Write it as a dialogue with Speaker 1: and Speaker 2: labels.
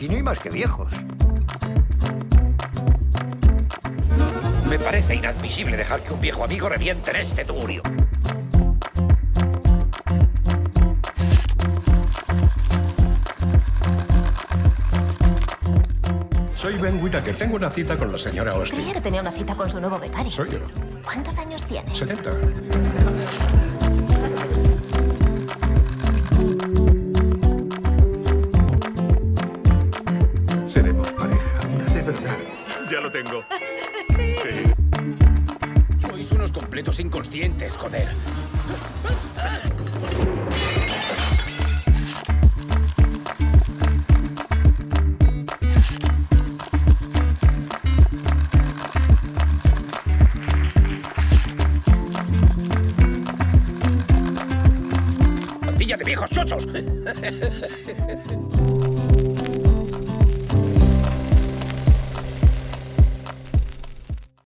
Speaker 1: Aquí no hay más que viejos.
Speaker 2: Me parece inadmisible dejar que un viejo amigo reviente en este tugurio.
Speaker 3: Soy Ben Whittaker. Tengo una cita con la señora Austin.
Speaker 4: Creía que tenía una cita con su nuevo becario.
Speaker 3: Soy yo.
Speaker 4: ¿Cuántos años tienes?
Speaker 3: 70.
Speaker 1: Seremos pareja, una de verdad.
Speaker 5: Ya lo tengo.
Speaker 6: Sois unos completos inconscientes, joder.
Speaker 2: ¡Pandilla de viejos chochos!